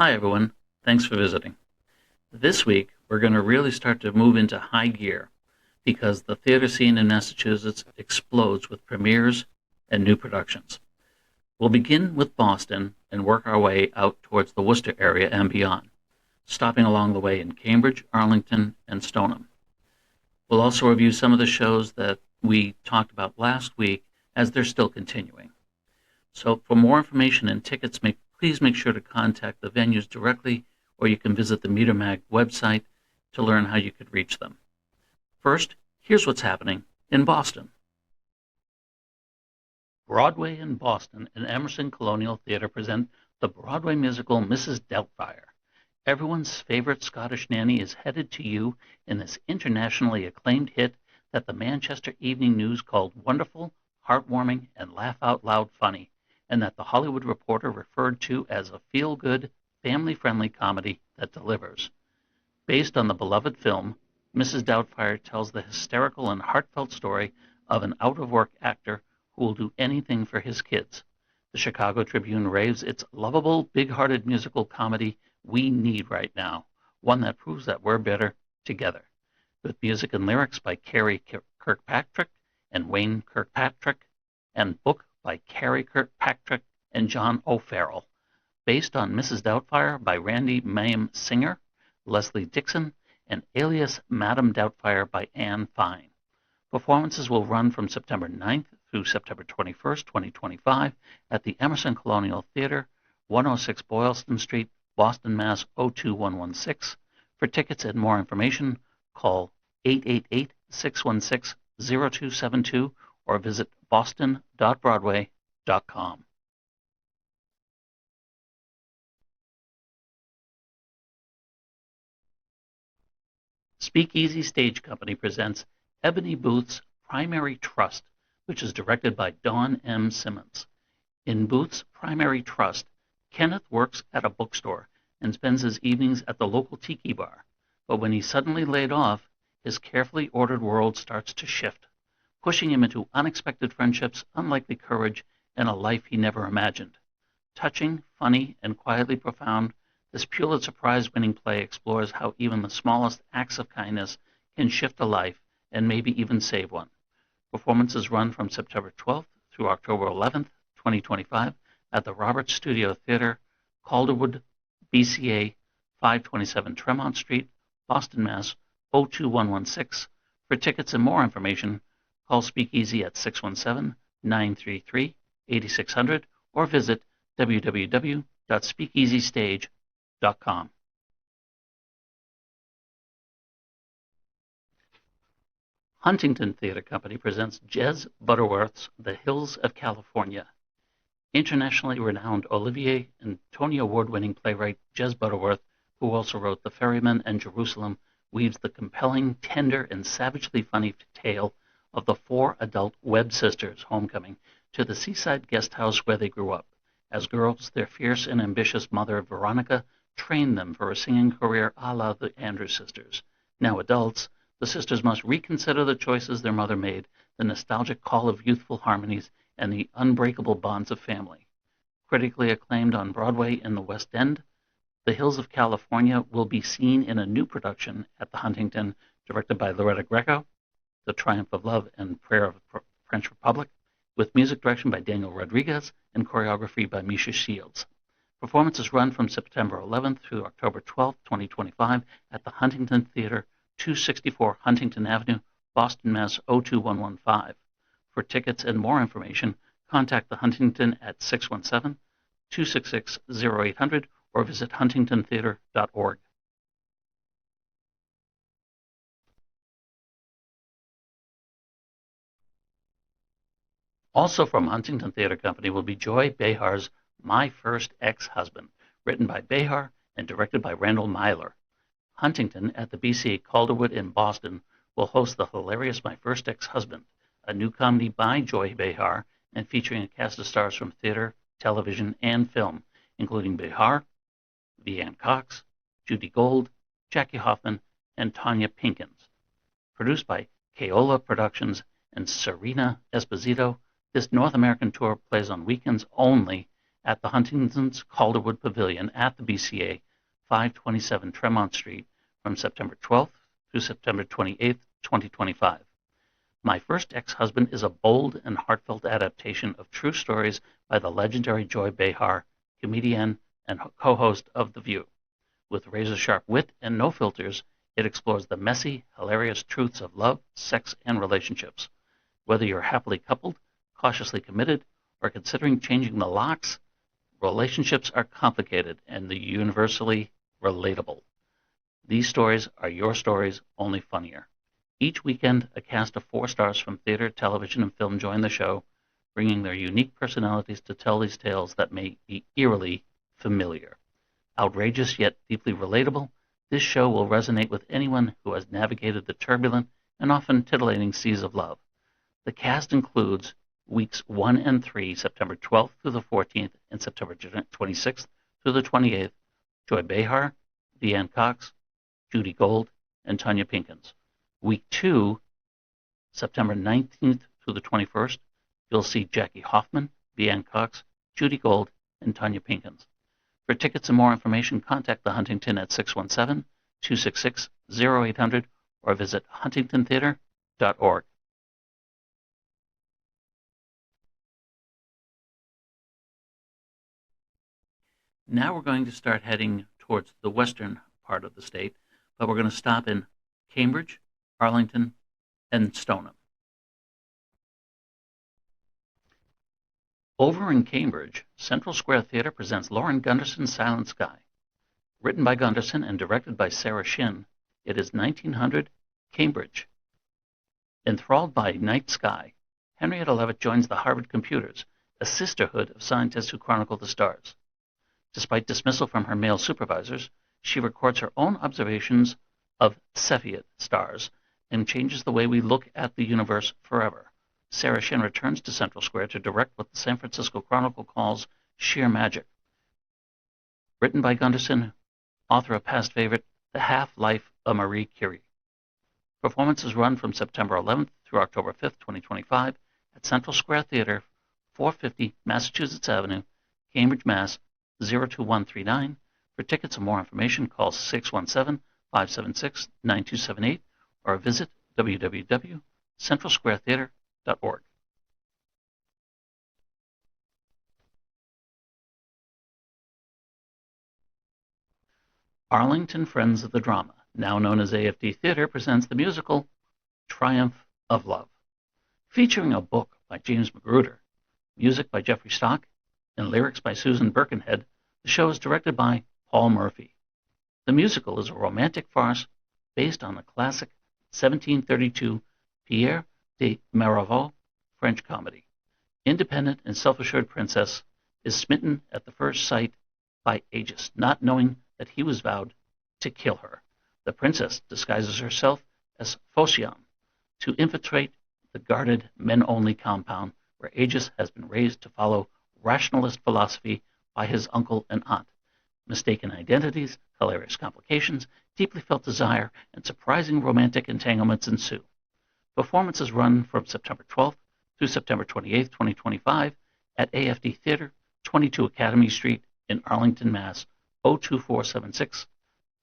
Hi, everyone. Thanks for visiting. This week, we're going to really start to move into high gear because the theater scene in Massachusetts explodes with premieres and new productions. We'll begin with Boston and work our way out towards the Worcester area and beyond, stopping along the way in Cambridge, Arlington, and Stoneham. We'll also review some of the shows that we talked about last week as they're still continuing. So for more information and tickets, please make sure to contact the venues directly, or you can visit the METRMag website to learn how you could reach them. First, here's what's happening in Boston. Broadway in Boston and Emerson Colonial Theatre present the Broadway musical Mrs. Doubtfire. Everyone's favorite Scottish nanny is headed to you in this internationally acclaimed hit that the Manchester Evening News called wonderful, heartwarming, and laugh-out-loud funny, and that the Hollywood Reporter referred to as a feel-good, family-friendly comedy that delivers. Based on the beloved film, Mrs. Doubtfire tells the hysterical and heartfelt story of an out-of-work actor who will do anything for his kids. The Chicago Tribune raves it's lovable, big-hearted musical comedy we need right now, one that proves that we're better together. With music and lyrics by Carrie Kirkpatrick and Wayne Kirkpatrick, and book by Carrie Kirkpatrick and John O'Farrell. Based on Mrs. Doubtfire by Randy Mayhem Singer, Leslie Dixon, and Alias Madame Doubtfire by Anne Fine. Performances will run from September 9th through September 21st, 2025 at the Emerson Colonial Theatre, 106 Boylston Street, Boston, Mass. 02116. For tickets and more information, call 888-616-0272 or visit boston.broadway.com. Speakeasy Stage Company presents Ebony Booth's Primary Trust, which is directed by Dawn M. Simmons. In Booth's Primary Trust, Kenneth works at a bookstore and spends his evenings at the local tiki bar. But when he's suddenly laid off, his carefully ordered world starts to shift, pushing him into unexpected friendships, unlikely courage, and a life he never imagined. Touching, funny, and quietly profound, this Pulitzer Prize-winning play explores how even the smallest acts of kindness can shift a life and maybe even save one. Performances run from September 12th through October 11th, 2025 at the Roberts Studio Theatre, Calderwood, BCA, 527 Tremont Street, Boston, Mass. 02116. For tickets and more information, call Speakeasy at 617-933-8600 or visit www.speakeasystage.com. Huntington Theatre Company presents Jez Butterworth's The Hills of California. Internationally renowned Olivier and Tony Award-winning playwright Jez Butterworth, who also wrote The Ferryman and Jerusalem, weaves the compelling, tender, and savagely funny tale of the four adult Webb sisters' homecoming to the seaside guest house where they grew up. As girls, their fierce and ambitious mother, Veronica, trained them for a singing career a la the Andrews sisters. Now adults, the sisters must reconsider the choices their mother made, the nostalgic call of youthful harmonies, and the unbreakable bonds of family. Critically acclaimed on Broadway and the West End, The Hills of California will be seen in a new production at the Huntington, directed by Loretta Greco, The Triumph of Love and Prayer of the French Republic, with music direction by Daniel Rodriguez and choreography by Misha Shields. Performances run from September 11th through October 12th, 2025 at the Huntington Theatre, 264 Huntington Avenue, Boston, Mass. 02115. For tickets and more information, contact the Huntington at 617-266-0800 or visit huntingtontheatre.org. Also from Huntington Theatre Company will be Joy Behar's My First Ex-Husband, written by Behar and directed by Randall Myler. Huntington at the BCA Calderwood in Boston will host the hilarious My First Ex-Husband, a new comedy by Joy Behar and featuring a cast of stars from theater, television, and film, including Behar, Leanne Cox, Judy Gold, Jackie Hoffman, and Tanya Pinkins. Produced by Keola Productions and Serena Esposito, this North American tour plays on weekends only at the Huntington's Calderwood Pavilion at the BCA, 527 Tremont Street, from September 12th through September 28th, 2025. My First Ex-Husband is a bold and heartfelt adaptation of true stories by the legendary Joy Behar, comedian and co-host of The View. With razor-sharp wit and no filters, it explores the messy, hilarious truths of love, sex, and relationships. Whether you're happily coupled, cautiously committed, or considering changing the locks, relationships are complicated and universally relatable. These stories are your stories, only funnier. Each weekend, a cast of 4 stars from theater, television, and film join the show, bringing their unique personalities to tell these tales that may be eerily familiar. Outrageous yet deeply relatable, this show will resonate with anyone who has navigated the turbulent and often titillating seas of love. The cast includes weeks 1 and 3, September 12th through the 14th, and September 26th through the 28th, Joy Behar, Deanne Cox, Judy Gold, and Tanya Pinkins. Week 2, September 19th through the 21st, you'll see Jackie Hoffman, Deanne Cox, Judy Gold, and Tanya Pinkins. For tickets and more information, contact the Huntington at 617-266-0800 or visit huntingtontheater.org. Now we're going to start heading towards the western part of the state, but we're going to stop in Cambridge, Arlington, and Stoneham. Over in Cambridge, Central Square Theatre presents Lauren Gunderson's Silent Sky. Written by Gunderson and directed by Sarah Shin, it is 1900 Cambridge. Enthralled by night sky, Henrietta Leavitt joins the Harvard Computers, a sisterhood of scientists who chronicle the stars. Despite dismissal from her male supervisors, she records her own observations of Cepheid stars and changes the way we look at the universe forever. Sarah Shin returns to Central Square to direct what the San Francisco Chronicle calls sheer magic. Written by Gunderson, author of past favorite The Half-Life of Marie Curie. Performances run from September 11th through October 5th, 2025 at Central Square Theatre, 450 Massachusetts Avenue, Cambridge, Mass. 02139. For tickets and more information, call 617-576-9278 or visit www.centralsquaretheatre.org. Arlington Friends of the Drama, now known as AFD Theater, presents the musical Triumph of Love. Featuring a book by James Magruder, music by Jeffrey Stock, and lyrics by Susan Birkenhead, the show is directed by Paul Murphy. The musical is a romantic farce based on the classic 1732 Pierre de Mirabeau French comedy. Independent and self-assured princess is smitten at the first sight by Aegis, not knowing that he was vowed to kill her. The princess disguises herself as Phocion to infiltrate the guarded men-only compound where Aegis has been raised to follow rationalist philosophy by his uncle and aunt. Mistaken identities, hilarious complications, deeply felt desire, and surprising romantic entanglements ensue. Performances run from September 12th through September 28th, 2025 at AFD Theater, 22 Academy Street in Arlington, Mass. 02476.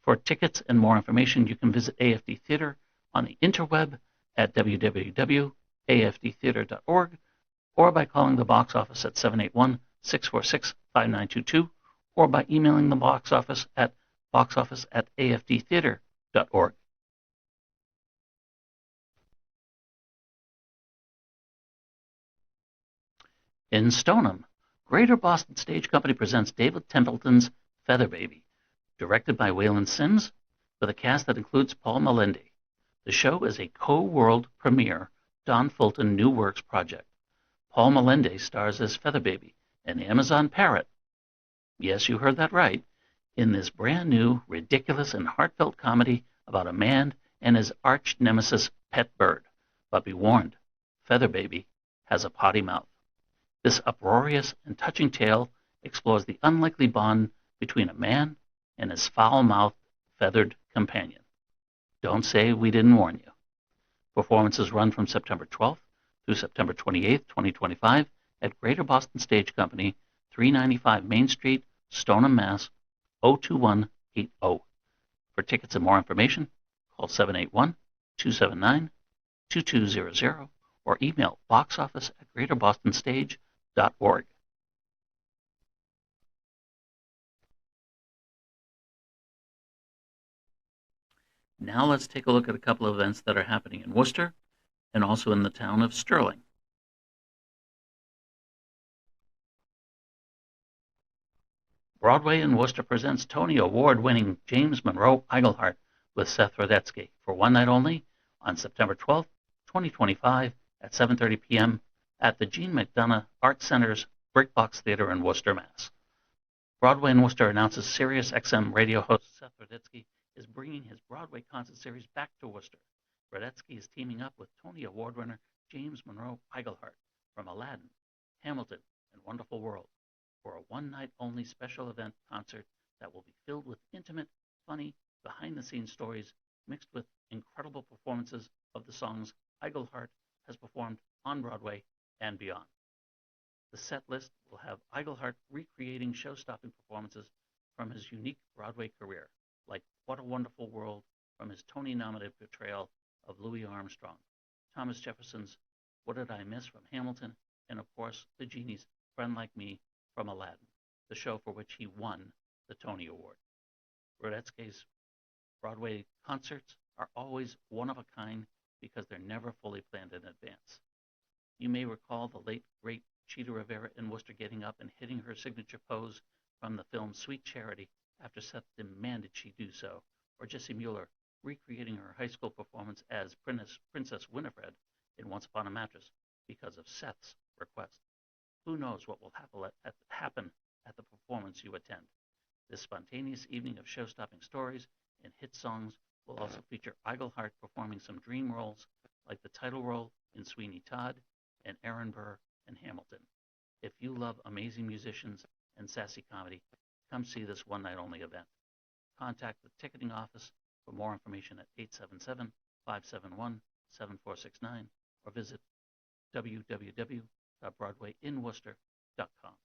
For tickets and more information, you can visit AFD Theater on the interweb at www.afdtheater.org or by calling the box office at 781-646-5922 or by emailing the box office at boxoffice@afdtheater.org. In Stoneham, Greater Boston Stage Company presents David Templeton's Feather Baby, directed by Waylon Sims, with a cast that includes Paul Melende. The show is a co-world premiere Don Fulton New Works project. Paul Melende stars as Feather Baby, an Amazon parrot. Yes, you heard that right. In this brand new, ridiculous, and heartfelt comedy about a man and his arch nemesis pet bird. But be warned, Feather Baby has a potty mouth. This uproarious and touching tale explores the unlikely bond between a man and his foul-mouthed, feathered companion. Don't say we didn't warn you. Performances run from September 12th through September 28th, 2025 at Greater Boston Stage Company, 395 Main Street, Stoneham, Mass. 02180. For tickets and more information, call 781-279-2200 or email boxoffice@greaterbostonstage.org. Now let's take a look at a couple of events that are happening in Worcester and also in the town of Sterling. Broadway in Worcester presents Tony Award-winning James Monroe Iglehart with Seth Rudetsky for one night only on September 12th, 2025 at 7:30 p.m. at the Gene McDonough Art Center's Brickbox Theater in Worcester, Mass. Broadway in Worcester announces Sirius XM radio host Seth Rudetsky is bringing his Broadway concert series back to Worcester. Rudetsky is teaming up with Tony Award winner James Monroe Iglehart from Aladdin, Hamilton, and Wonderful World for a one-night-only special event concert that will be filled with intimate, funny, behind-the-scenes stories mixed with incredible performances of the songs Iglehart has performed on Broadway and beyond. The set list will have Iglehart recreating show-stopping performances from his unique Broadway career, like What a Wonderful World from his Tony-nominated portrayal of Louis Armstrong, Thomas Jefferson's What Did I Miss from Hamilton, and of course, the Genie's Friend Like Me from Aladdin, the show for which he won the Tony Award. Rudetsky's Broadway concerts are always one of a kind because they're never fully planned in advance. You may recall the late, great Chita Rivera in Worcester getting up and hitting her signature pose from the film Sweet Charity after Seth demanded she do so, or Jessie Mueller recreating her high school performance as Princess Winifred in Once Upon a Mattress because of Seth's request. Who knows what will happen at the performance you attend. This spontaneous evening of show-stopping stories and hit songs will also feature Iglehart performing some dream roles like the title role in Sweeney Todd and Aaron Burr in Hamilton. If you love amazing musicians and sassy comedy, come see this one-night-only event. Contact the ticketing office for more information at 877-571-7469 or visit www.broadwayinworcester.com.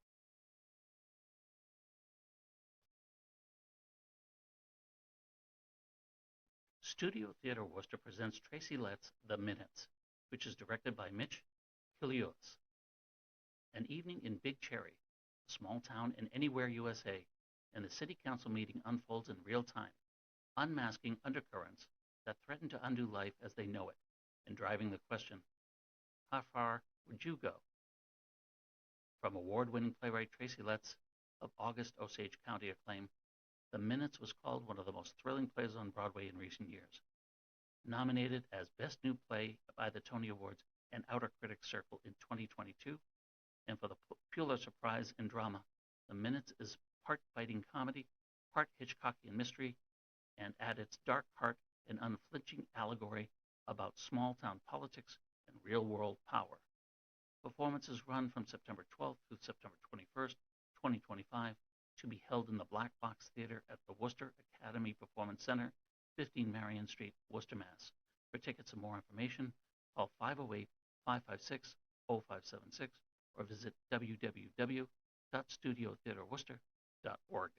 Studio Theater Worcester presents Tracy Lett's The Minutes, which is directed by Mitch Kilios. An evening in Big Cherry, a small town in Anywhere, USA, and the city council meeting unfolds in real time, unmasking undercurrents that threaten to undo life as they know it, and driving the question, how far would you go? From award-winning playwright Tracy Letts of August Osage County acclaim, The Minutes was called one of the most thrilling plays on Broadway in recent years. Nominated as Best New Play by the Tony Awards and Outer Critics Circle in 2022, and for the Pulitzer Prize in Drama, The Minutes is part biting comedy, part Hitchcockian mystery, and at its dark heart, an unflinching allegory about small-town politics and real-world power. Performances run from September 12th through September 21st, 2025, to be held in the Black Box Theater at the Worcester Academy Performance Center, 15 Marion Street, Worcester, Mass. For tickets and more information, call 508-556-0576 or visit www.studiotheaterworcester.org.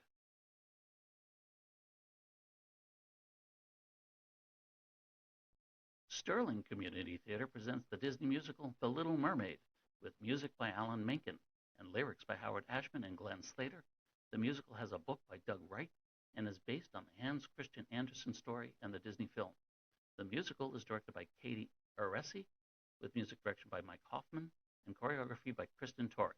Sterling Community Theater presents the Disney musical The Little Mermaid, with music by Alan Menken and lyrics by Howard Ashman and Glenn Slater. The musical has a book by Doug Wright and is based on the Hans Christian Andersen story and the Disney film. The musical is directed by Katie Aresi, with music direction by Mike Hoffman and choreography by Kristen Torrey.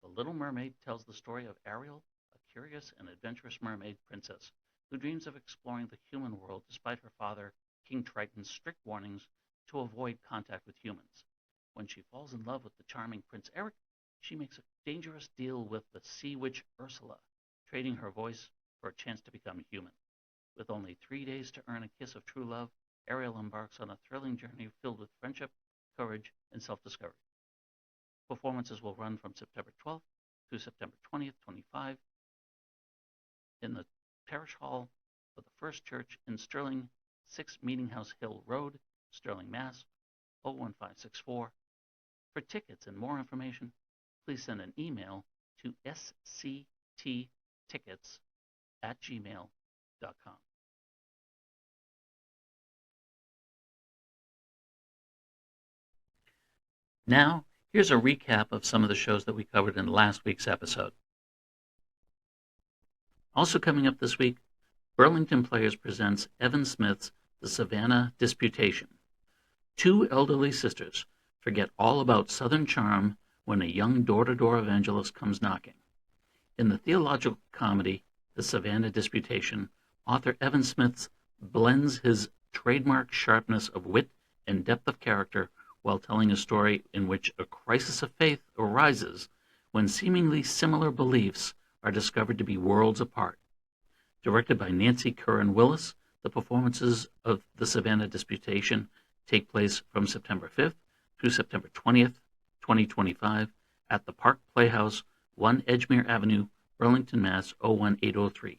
The Little Mermaid tells the story of Ariel, a curious and adventurous mermaid princess who dreams of exploring the human world despite her father, King Triton's strict warnings to avoid contact with humans. When she falls in love with the charming Prince Eric, she makes a dangerous deal with the sea witch Ursula, trading her voice for a chance to become human. With only 3 days to earn a kiss of true love, Ariel embarks on a thrilling journey filled with friendship, courage, and self-discovery. Performances will run from September 12th through September 20th, 25 in the Parish Hall of the First Church in Sterling, 6 Meeting House Hill Road, Sterling, Mass. 01564. For tickets and more information, please send an email to scttickets@gmail.com. Now, here's a recap of some of the shows that we covered in last week's episode. Also coming up this week, Burlington Players presents Evan Smith's The Savannah Disputation. Two elderly sisters forget all about Southern charm when a young door-to-door evangelist comes knocking. In the theological comedy, The Savannah Disputation, author Evan Smith blends his trademark sharpness of wit and depth of character while telling a story in which a crisis of faith arises when seemingly similar beliefs are discovered to be worlds apart. Directed by Nancy Curran Willis, the performances of The Savannah Disputation take place from September 5th through September 20th, 2025 at the Park Playhouse, 1 Edgemere Avenue, Burlington, Mass. 01803.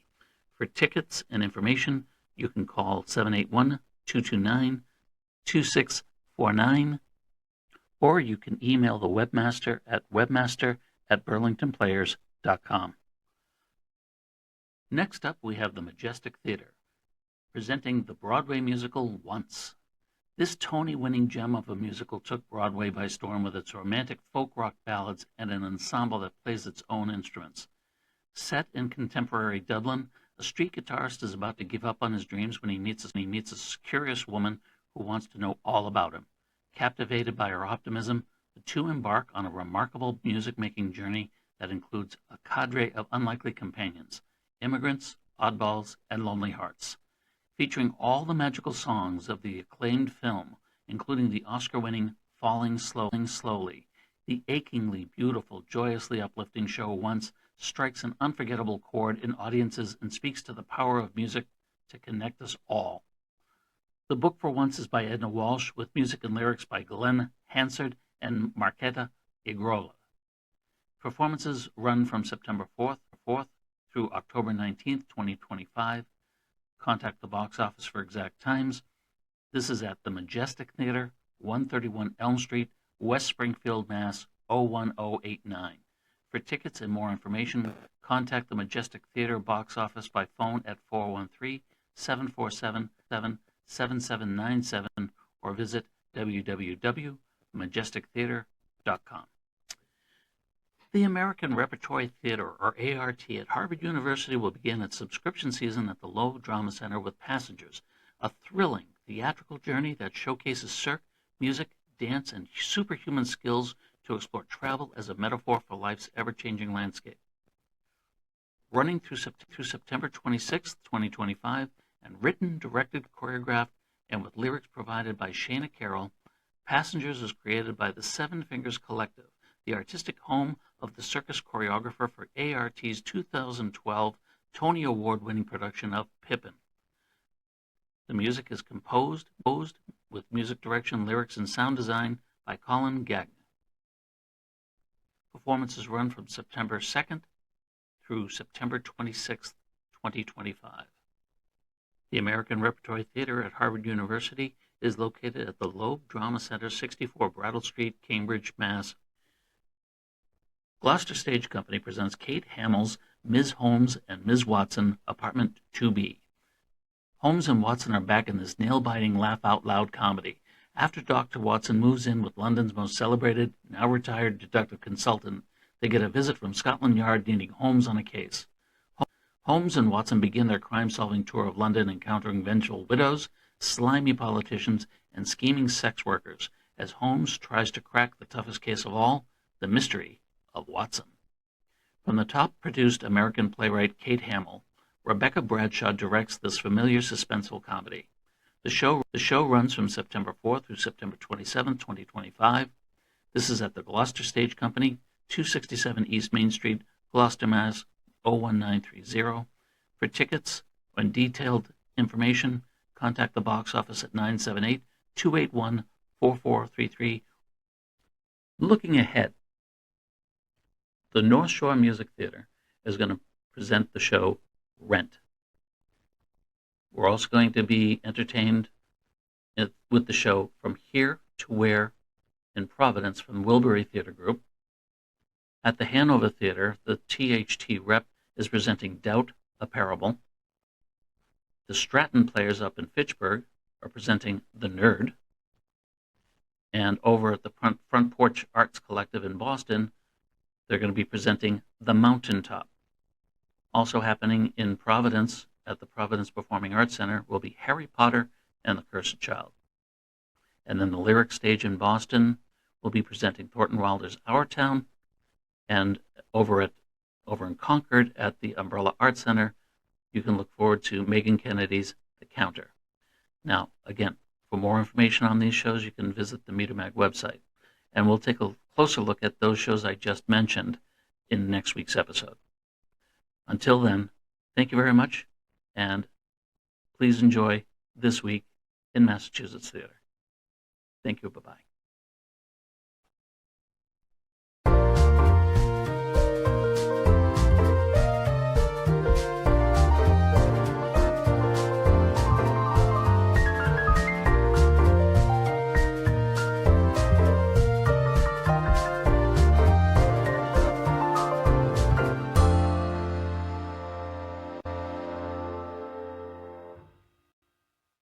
For tickets and information, you can call 781-229-2649, or you can email the webmaster at webmaster@burlingtonplayers.com. Next up, we have the Majestic Theater, presenting the Broadway musical Once. This Tony-winning gem of a musical took Broadway by storm with its romantic folk rock ballads and an ensemble that plays its own instruments. Set in contemporary Dublin, a street guitarist is about to give up on his dreams when he meets a curious woman who wants to know all about him. Captivated by her optimism, the two embark on a remarkable music-making journey that includes a cadre of unlikely companions, immigrants, oddballs, and lonely hearts. Featuring all the magical songs of the acclaimed film, including the Oscar-winning Falling Slowly, the achingly beautiful, joyously uplifting show Once strikes an unforgettable chord in audiences and speaks to the power of music to connect us all. The book for Once is by Edna Walsh, with music and lyrics by Glenn Hansard and Marketa Igrola. Performances run from September 4th through October 19th, 2025. Contact the box office for exact times. This is at the Majestic Theater, 131 Elm Street, West Springfield, Mass. 01089. For tickets and more information, contact the Majestic Theater box office by phone at 413-747-7797 or visit www.majestictheater.com. The American Repertory Theater, or ART, at Harvard University will begin its subscription season at the Loeb Drama Center with Passengers, a thrilling theatrical journey that showcases cirque, music, dance, and superhuman skills to explore travel as a metaphor for life's ever-changing landscape. Running through September 26, 2025, and written, directed, choreographed, and with lyrics provided by Shana Carroll, Passengers is created by the Seven Fingers Collective, the artistic home of the circus choreographer for ART's 2012 Tony Award-winning production of Pippin. The music is composed with music direction, lyrics, and sound design by Colin Gagnon. Performances run from September 2nd through September 26th, 2025. The American Repertory Theater at Harvard University is located at the Loeb Drama Center, 64 Brattle Street, Cambridge, Mass. Gloucester Stage Company presents Kate Hamill's Ms. Holmes and Ms. Watson, Apartment 2B. Holmes and Watson are back in this nail-biting, laugh-out-loud comedy. After Dr. Watson moves in with London's most celebrated, now-retired detective consultant, they get a visit from Scotland Yard needing Holmes on a case. Holmes and Watson begin their crime-solving tour of London, encountering vengeful widows, slimy politicians, and scheming sex workers, as Holmes tries to crack the toughest case of all, the mystery of Watson. From the top-produced American playwright Kate Hamill, Rebecca Bradshaw directs this familiar suspenseful comedy. The show runs from September 4th through September 27th, 2025. This is at the Gloucester Stage Company, 267 East Main Street, Gloucester, Mass. 01930. For tickets and detailed information, contact the box office at 978-281-4433. Looking ahead, the North Shore Music Theater is going to present the show Rent. We're also going to be entertained with the show From Here to Where in Providence from the Wilbury Theater Group. At the Hanover Theater, the THT Rep is presenting Doubt, a Parable. The Stratton Players up in Fitchburg are presenting The Nerd. And over at the Front Porch Arts Collective in Boston, they're going to be presenting The Mountaintop. Also happening in Providence at the Providence Performing Arts Center will be Harry Potter and the Cursed Child. And then the Lyric Stage in Boston will be presenting Thornton Wilder's Our Town. And over in Concord at the Umbrella Arts Center, you can look forward to Megan Kennedy's The Counter. Now, again, for more information on these shows, you can visit the METRMag website. And we'll take a closer look at those shows I just mentioned in next week's episode. Until then, thank you very much, and please enjoy this week in Massachusetts Theater. Thank you. Bye-bye.